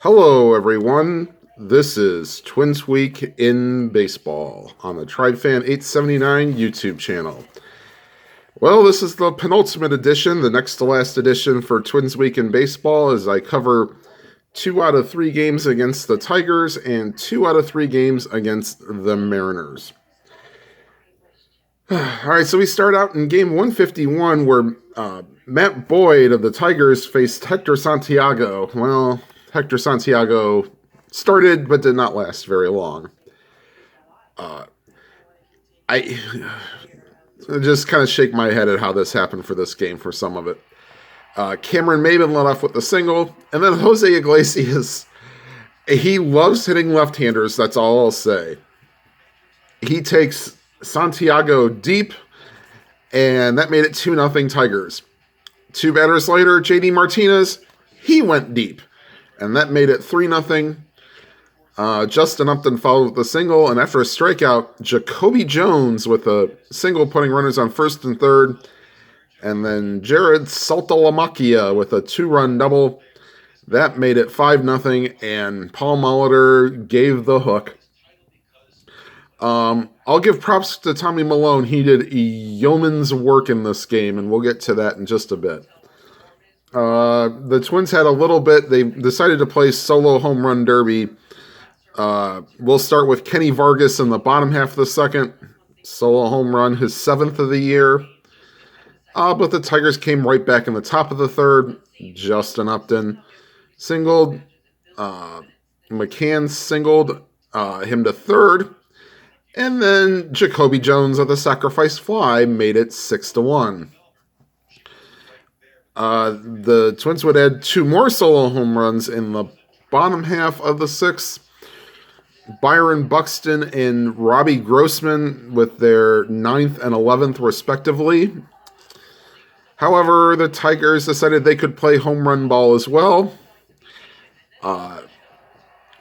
Hello, everyone. This is Twins Week in Baseball on the TribeFan 879 YouTube channel. Well, this is the penultimate edition, the next to last edition for Twins Week in Baseball, as I cover 2 out of 3 games against the Tigers and 2 out of 3 games against the Mariners. All right, so we start out in game 151 where Matt Boyd of the Tigers faced Hector Santiago. Well, Hector Santiago started but did not last very long. I just kind of shake my head at how this happened for this game for some of it. Cameron Maybin led off with the single, and then Jose Iglesias, he loves hitting left-handers, that's all I'll say. He takes Santiago deep, and that made it 2-0 Tigers. 2 batters later, JD Martinez, he went deep, and that made it 3-0. Justin Upton followed with a single, and after a strikeout, Jacoby Jones with a single putting runners on first and third, and then Jared Saltalamacchia with a 2-run double. That made it 5-0, and Paul Molitor gave the hook. I'll give props to Tommy Malone. He did yeoman's work in this game, and we'll get to that in just a bit. The Twins had a little bit. They decided to play solo home run derby. We'll start with Kenny Vargas in the bottom half of the second. Solo home run, his 7th of the year. But the Tigers came right back in the top of the third. Justin Upton singled. McCann singled him to third. And then Jacoby Jones of the sacrifice fly made it 6-1. The Twins would add 2 more solo home runs in the bottom half of the 6th. Byron Buxton and Robbie Grossman with their 9th and 11th respectively. However, the Tigers decided they could play home run ball as well.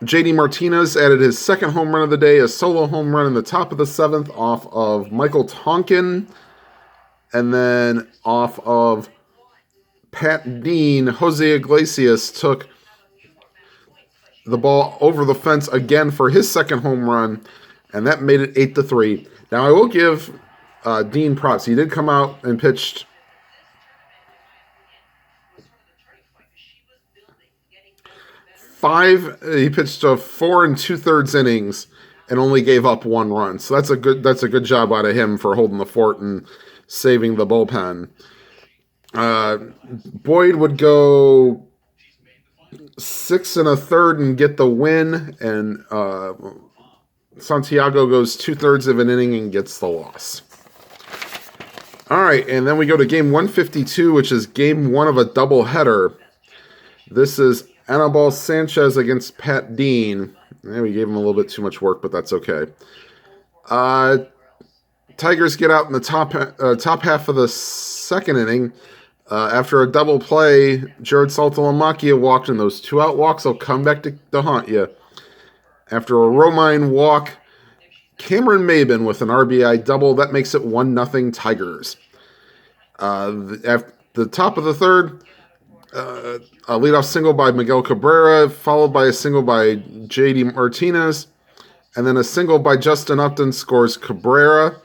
JD Martinez added his 2nd home run of the day, a solo home run in the top of the 7th off of Michael Tonkin. And then off of Pat Dean, Jose Iglesias took the ball over the fence again for his 2nd home run, and that made it 8-3. Now, I will give Dean props. He did come out and pitched he pitched 4 2/3 innings and only gave up 1 run. So that's a good job out of him for holding the fort and saving the bullpen. Boyd would go 6 1/3 and get the win, and Santiago goes 2/3 of an inning and gets the loss. All right, and then we go to game 152, which is game 1 of a doubleheader. This is Anibal Sanchez against Pat Dean. We gave him a little bit too much work, but that's okay. Tigers get out in the top half of the 2nd inning. After a double play, Jared Saltalamacchia walked, and those 2-out walks will come back to haunt you. After a Romine walk, Cameron Maybin with an RBI double. That makes it 1-0 Tigers. At the top of the 3rd, a leadoff single by Miguel Cabrera, followed by a single by JD Martinez, and then a single by Justin Upton scores Cabrera.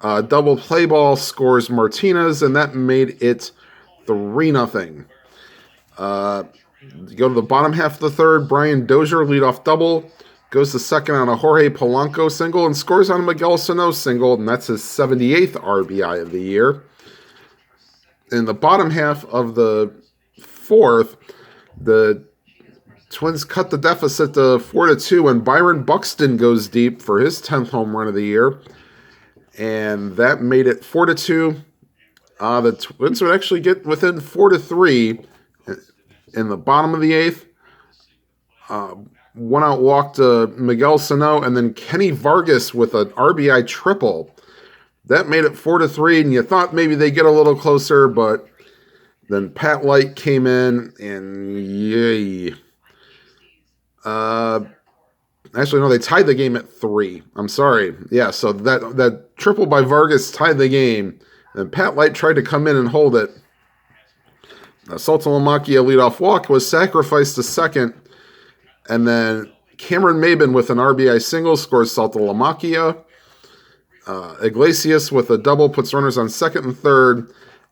Double play ball scores Martinez, and that made it 3-0. Go to the bottom half of the 3rd. Brian Dozier, leadoff double, goes to 2nd on a Jorge Polanco single and scores on a Miguel Sano single, and that's his 78th RBI of the year. In the bottom half of the 4th, the Twins cut the deficit to 4-2, and Byron Buxton goes deep for his 10th home run of the year, and that made it 4-2. The Twins would actually get within 4-3 in the bottom of the 8th. 1-out walk to Miguel Sano, and then Kenny Vargas with an RBI triple. That made it 4-3, and you thought maybe they get a little closer, but then Pat Light came in, and yay. Actually, no, they tied the game at 3. I'm sorry. Yeah, so that triple by Vargas tied the game. And Pat Light tried to come in and hold it. Saltalamacchia leadoff walk was sacrificed to 2nd. And then Cameron Maben with an RBI single scores Saltalamacchia. Iglesias with a double puts runners on second and third.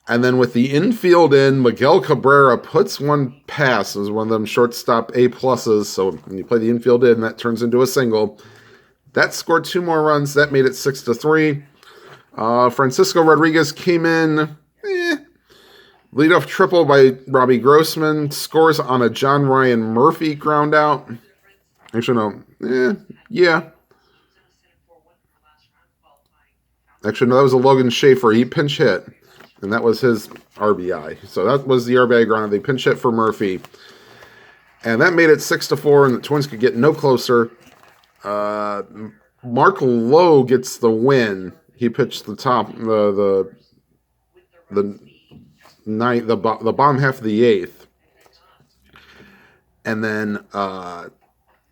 And then with the infield in, Miguel Cabrera puts one past. It was one of them shortstop A+. So when you play the infield in, that turns into a single. That scored 2 more runs. That made it 6-3. Francisco Rodriguez came in. Leadoff triple by Robbie Grossman. Scores on a John Ryan Murphy ground out. Actually, no. Yeah. Actually, no, that was a Logan Schaefer. He pinch hit. And that was his RBI. So that was the RBI ground. They pinch hit for Murphy. And that made it 6-4, and the Twins could get no closer. Mark Lowe gets the win. He pitched the bottom half of the 8th. And then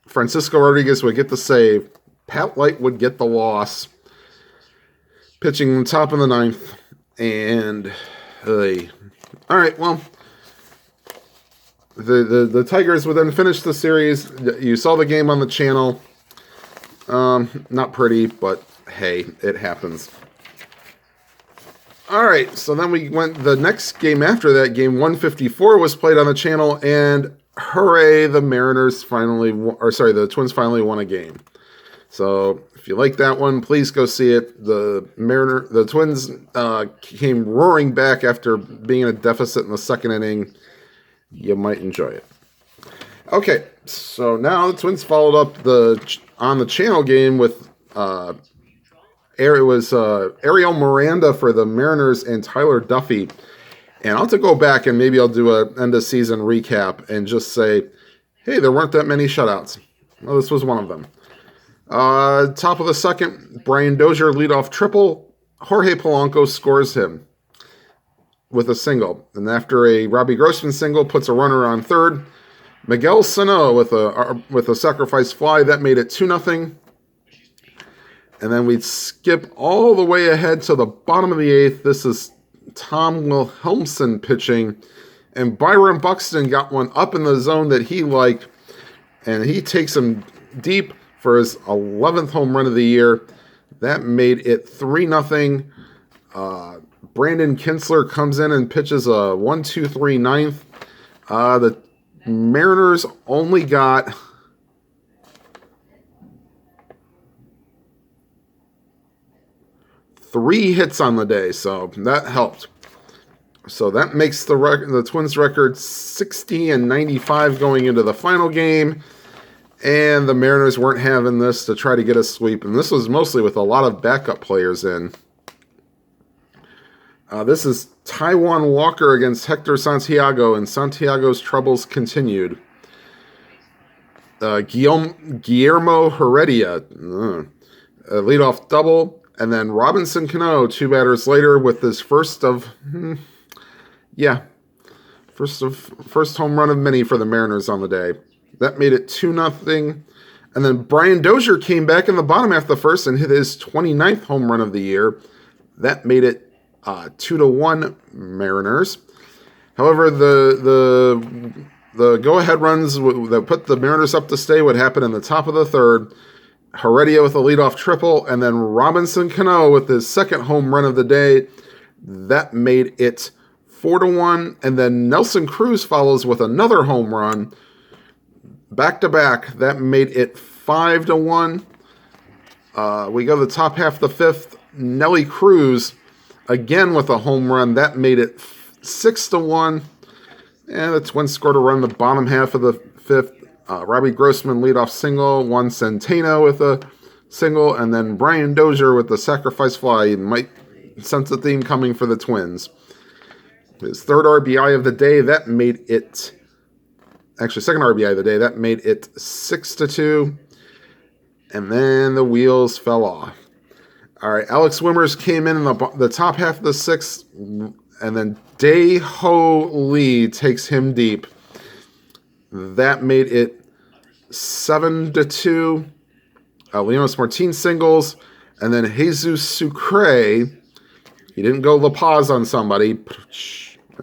Francisco Rodriguez would get the save. Pat Light would get the loss. Pitching the top of the 9th. And all right, well, the Tigers would then finish the series. You saw the game on the channel. Not pretty, but hey, it happens. All right, so then we went the next game after that. Game 154 was played on the channel, and hooray, the Twins finally won a game. So if you like that one, please go see it. The Twins came roaring back after being in a deficit in the second inning. You might enjoy it. Okay, so now the Twins followed up on the channel game with Ariel Miranda for the Mariners and Tyler Duffy. And I'll have to go back and maybe I'll do a end of season recap and just say, hey, there weren't that many shutouts. Well, this was one of them. Top of the second, Brian Dozier leadoff triple. Jorge Polanco scores him with a single. And after a Robbie Grossman single, puts a runner on third. Miguel Sano with a sacrifice fly. That made it 2-0. And then we'd skip all the way ahead to the bottom of the 8th. This is Tom Wilhelmsen pitching. And Byron Buxton got one up in the zone that he liked. And he takes him deep for his 11th home run of the year. That made it 3-0. Brandon Kinsler comes in and pitches a 1-2-3 ninth. The Mariners only got 3 hits on the day, so that helped. So that makes the Twins record 60-95 going into the final game. And the Mariners weren't having this to try to get a sweep. And this was mostly with a lot of backup players in. This is Taijuan Walker against Hector Santiago, and Santiago's troubles continued. Guillermo Heredia, a leadoff double. And then Robinson Cano, 2 batters later, with his first home run of many for the Mariners on the day. That made it 2-0. And then Brian Dozier came back in the bottom half of the first and hit his 29th home run of the year. That made it 2-1 Mariners. However, the go-ahead runs that put the Mariners up to stay would happen in the top of the third. Heredia with a leadoff triple, and then Robinson Cano with his second home run of the day. That made it 4-1. And then Nelson Cruz follows with another home run. Back-to-back, that made it 5-1. We go to the top half of the 5th. Nelly Cruz, again with a home run. That made it 6-1. And the Twins scored a run in the bottom half of the 5th. Robbie Grossman leadoff single. Juan Centeno with a single. And then Brian Dozier with the sacrifice fly. You might sense the theme coming for the Twins. His third RBI of the day, that made it... Actually, second RBI of the day, that made it 6-2. And then the wheels fell off. All right, Alex Wimmers came in the top half of the 6th, and then Dae-Ho Lee takes him deep. That made it 7-2. Leonis Martin singles, and then Jesus Sucre. He didn't go La Paz on somebody,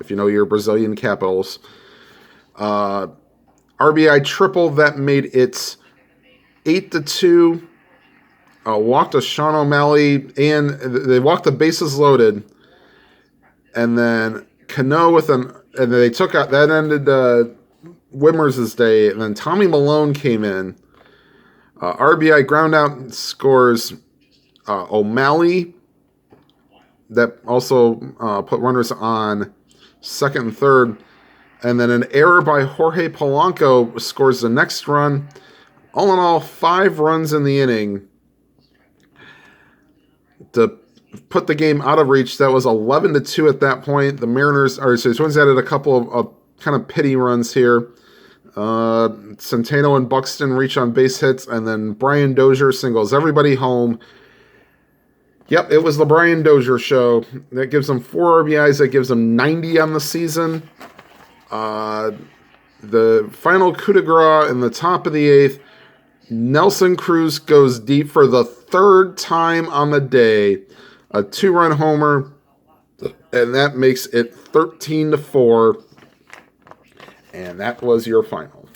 if you know your Brazilian capitals. RBI triple that made it 8-2. Walked to Sean O'Malley, and they walked the bases loaded. And then Cano and they took out, that ended Wimmers' day. And then Tommy Malone came in. RBI ground out scores O'Malley. That also put runners on second and third. And then an error by Jorge Polanco scores the next run. All in all, 5 runs in the inning to put the game out of reach. That was 11-2 at that point. The Twins added a couple of kind of pity runs here. Centeno and Buxton reach on base hits, and then Brian Dozier singles everybody home. Yep, it was the Brian Dozier show. That gives them 4 RBIs. That gives them 90 on the season. The final coup de grace in the top of the 8th. Nelson Cruz goes deep for the 3rd time on the day. A 2-run homer, and that makes it 13-4. And that was your final.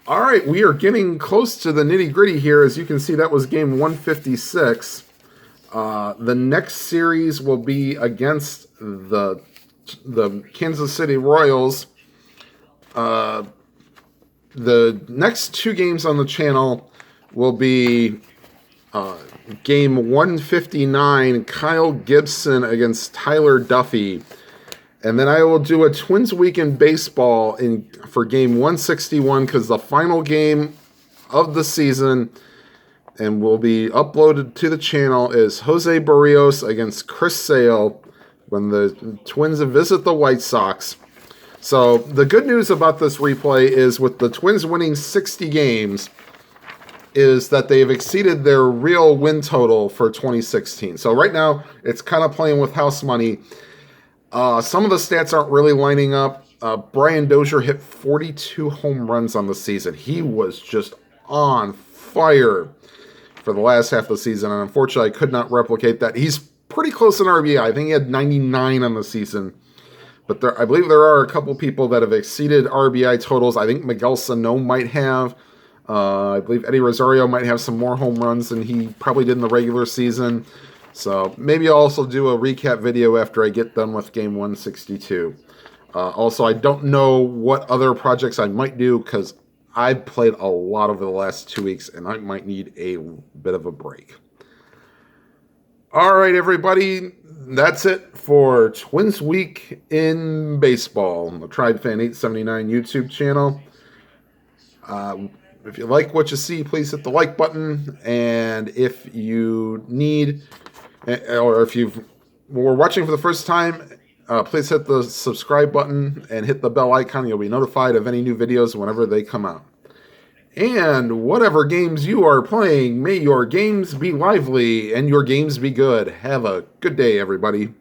All right, we are getting close to the nitty-gritty here. As you can see, that was game 156. The next series will be against the Kansas City Royals. The next 2 games on the channel will be game 159, Kyle Gibson against Tyler Duffy. And then I will do a Twins Week in Baseball for game 161, because the final game of the season and will be uploaded to the channel is Jose Barrios against Chris Sale when the Twins visit the White Sox. So the good news about this replay is, with the Twins winning 60 games, is that they've exceeded their real win total for 2016. So right now, it's kind of playing with house money. Some of the stats aren't really lining up. Brian Dozier hit 42 home runs on the season. He was just on fire for the last half of the season, and unfortunately, I could not replicate that. He's pretty close in RBI. I think he had 99 on the season. But I believe there are a couple people that have exceeded RBI totals. I think Miguel Sano might have. I believe Eddie Rosario might have some more home runs than he probably did in the regular season. So maybe I'll also do a recap video after I get done with game 162. Also, I don't know what other projects I might do, because I've played a lot over the last 2 weeks, and I might need a bit of a break. All right, everybody. That's it for Twins Week in Baseball on the Tribe Fan 879 YouTube channel. If you like what you see, please hit the like button. And if you need, or if were watching for the first time, please hit the subscribe button and hit the bell icon. You'll be notified of any new videos whenever they come out. And whatever games you are playing, may your games be lively and your games be good. Have a good day, everybody.